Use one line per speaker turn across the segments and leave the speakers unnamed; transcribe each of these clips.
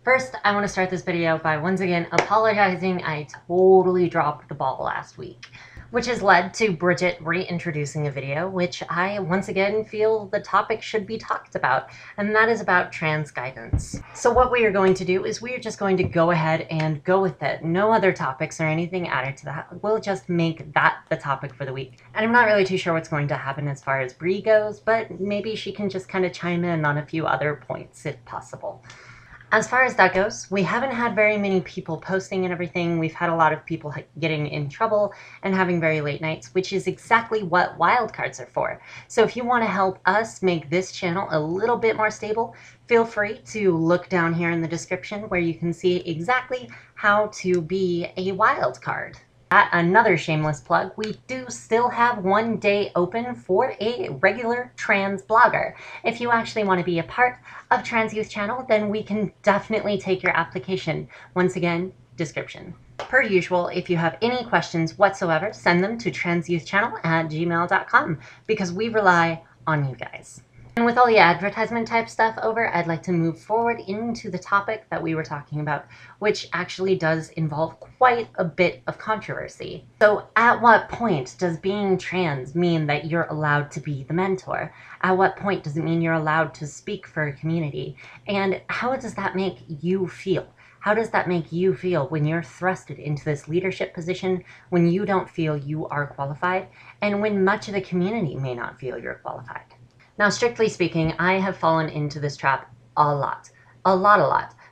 First, I want to start this video by once again apologizing. I totally dropped the ball last week, which has led to Bridget reintroducing a video, which I once again feel the topic should be talked about, and that is about trans guidance. So what we are going to do is we are just going to go ahead and go with it. No other topics or anything added to that. We'll just make that the topic for the week. And I'm not really too sure what's going to happen as far as Bree goes, but maybe she can just kind of chime in on a few other points if possible. As far as that goes, we haven't had very many people posting and everything. We've had a lot of people getting in trouble and having very late nights, which is exactly what wildcards are for. So if you want to help us make this channel a little bit more stable, feel free to look down here in the description where you can see exactly how to be a wildcard. Another shameless plug, we do still have one day open for a regular trans blogger. If you actually want to be a part of Trans Youth Channel, then we can definitely take your application. Once again, description. Per usual, if you have any questions whatsoever, send them to transyouthchannel@gmail.com because we rely on you guys. And with all the advertisement type stuff over, I'd like to move forward into the topic that we were talking about, which actually does involve quite a bit of controversy. So at what point does being trans mean that you're allowed to be the mentor? At what point does it mean you're allowed to speak for a community? And how does that make you feel? How does that make you feel when you're thrusted into this leadership position, when you don't feel you are qualified, and when much of the community may not feel you're qualified? Now, strictly speaking, I have fallen into this trap a lot,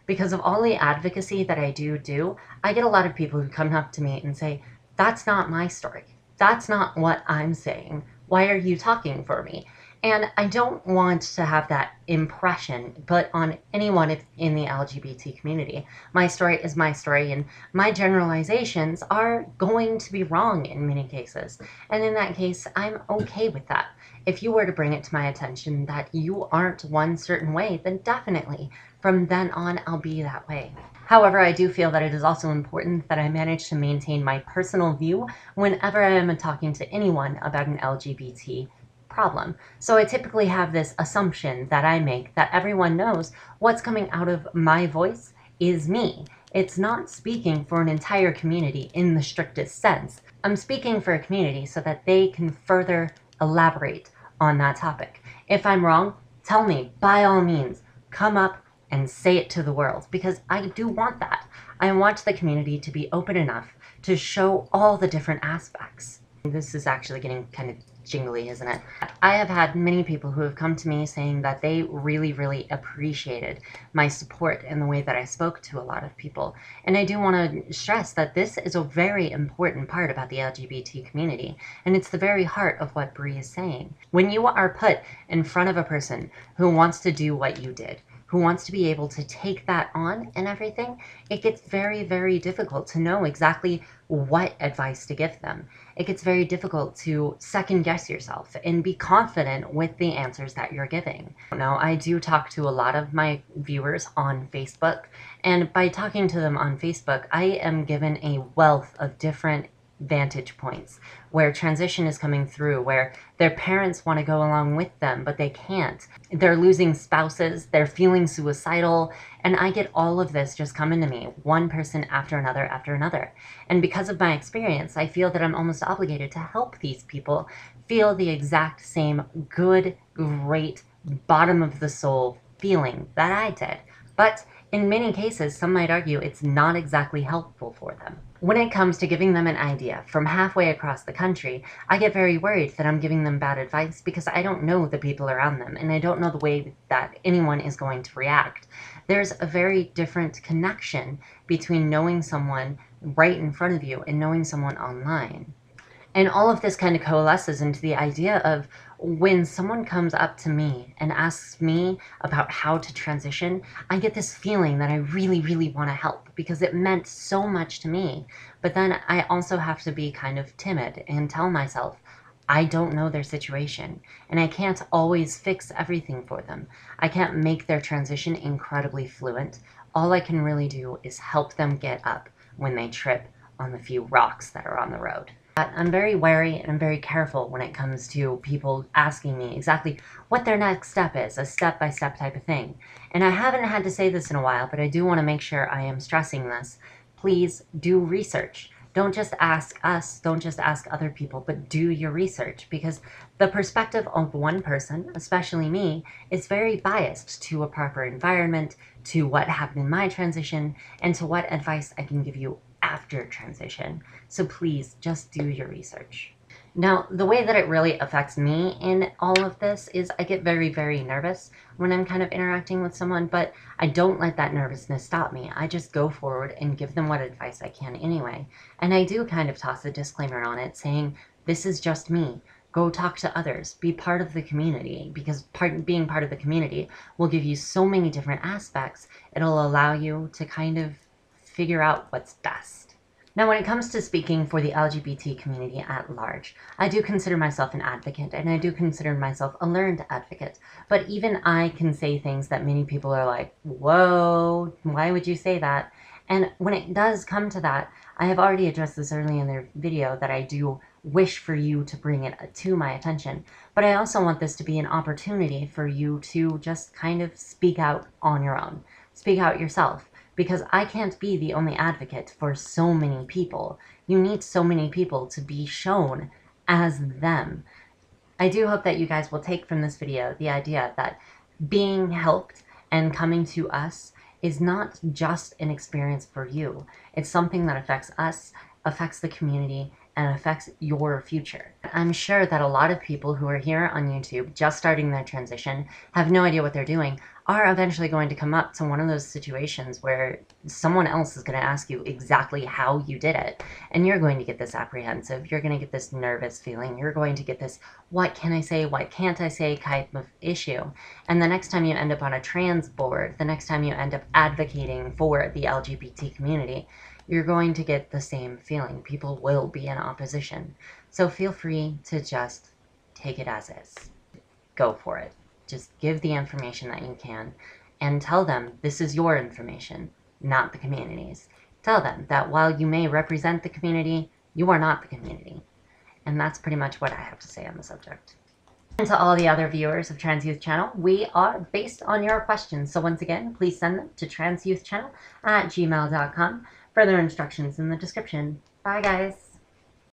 because of all the advocacy that I do. I get a lot of people who come up to me and say, that's not my story. That's not what I'm saying. Why are you talking for me? And I don't want to have that impression put on anyone in the LGBT community. My story is my story, and my generalizations are going to be wrong in many cases. And in that case, I'm okay with that. If you were to bring it to my attention that you aren't one certain way, then definitely, from then on, I'll be that way. However, I do feel that it is also important that I manage to maintain my personal view whenever I am talking to anyone about an LGBT problem. So I typically have this assumption that I make that everyone knows what's coming out of my voice is me. It's not speaking for an entire community in the strictest sense. I'm speaking for a community so that they can further elaborate on that topic. If I'm wrong, tell me, by all means, come up and say it to the world, because I do want that. I want the community to be open enough to show all the different aspects. This is actually getting kind of jingly, isn't it? I have had many people who have come to me saying that they really appreciated my support in the way that I spoke to a lot of people. And I do want to stress that this is a very important part about the LGBT community, and it's the very heart of what Bree is saying. When you are put in front of a person who wants to do what you did, who wants to be able to take that on and everything, it gets very difficult to know exactly what advice to give them. It gets very difficult to second guess yourself and be confident with the answers that you're giving. Now, I do talk to a lot of my viewers on Facebook, and by talking to them on Facebook, I am given a wealth of different vantage points where transition is coming through, where their parents want to go along with them, but they can't. They're losing spouses, they're feeling suicidal, and I get all of this just coming to me, one person after another. And because of my experience, I feel that I'm almost obligated to help these people feel the exact same good, great, bottom of the soul feeling that I did. But in many cases, some might argue it's not exactly helpful for them. When it comes to giving them an idea from halfway across the country, I get very worried that I'm giving them bad advice because I don't know the people around them, and I don't know the way that anyone is going to react. There's a very different connection between knowing someone right in front of you and knowing someone online. And all of this kind of coalesces into the idea of when someone comes up to me and asks me about how to transition, I get this feeling that I really want to help because it meant so much to me. But then I also have to be kind of timid and tell myself, I don't know their situation, and I can't always fix everything for them. I can't make their transition incredibly fluent. All I can really do is help them get up when they trip on the few rocks that are on the road. But I'm very wary and I'm very careful when it comes to people asking me exactly what their next step is, a step-by-step type of thing. And I haven't had to say this in a while, but I do want to make sure I am stressing this. Please do research. Don't just ask us, don't just ask other people, but do your research, because the perspective of one person, especially me, is very biased to a proper environment, to what happened in my transition, and to what advice I can give you after transition. So please just do your research. Now, the way that it really affects me in all of this is I get very, very nervous when I'm kind of interacting with someone, but I don't let that nervousness stop me. I just go forward and give them what advice I can anyway. And I do kind of toss a disclaimer on it saying, this is just me. Go talk to others. Be part of the community, because being part of the community will give you so many different aspects. It'll allow you to kind of figure out what's best. Now, when it comes to speaking for the LGBT community at large, I do consider myself an advocate, and I do consider myself a learned advocate. But even I can say things that many people are like, whoa, why would you say that? And when it does come to that, I have already addressed this early in their video that I do wish for you to bring it to my attention. But I also want this to be an opportunity for you to just kind of speak out on your own. Speak out yourself. Because I can't be the only advocate for so many people. You need so many people to be shown as them. I do hope that you guys will take from this video the idea that being helped and coming to us is not just an experience for you. It's something that affects us, affects the community, and affects your future. I'm sure that a lot of people who are here on YouTube just starting their transition, have no idea what they're doing, are eventually going to come up to one of those situations where someone else is going to ask you exactly how you did it. And you're going to get this apprehensive, you're going to get this nervous feeling, you're going to get this what can I say, what can't I say type of issue. And the next time you end up on a trans board, the next time you end up advocating for the LGBT community, you're going to get the same feeling. People will be in opposition. So feel free to just take it as is. Go for it. Just give the information that you can and tell them this is your information, not the community's. Tell them that while you may represent the community, you are not the community. And that's pretty much what I have to say on the subject. And to all the other viewers of Trans Youth Channel, we are based on your questions. So once again, please send them to transyouthchannel@gmail.com. Further instructions in the description. Bye, guys.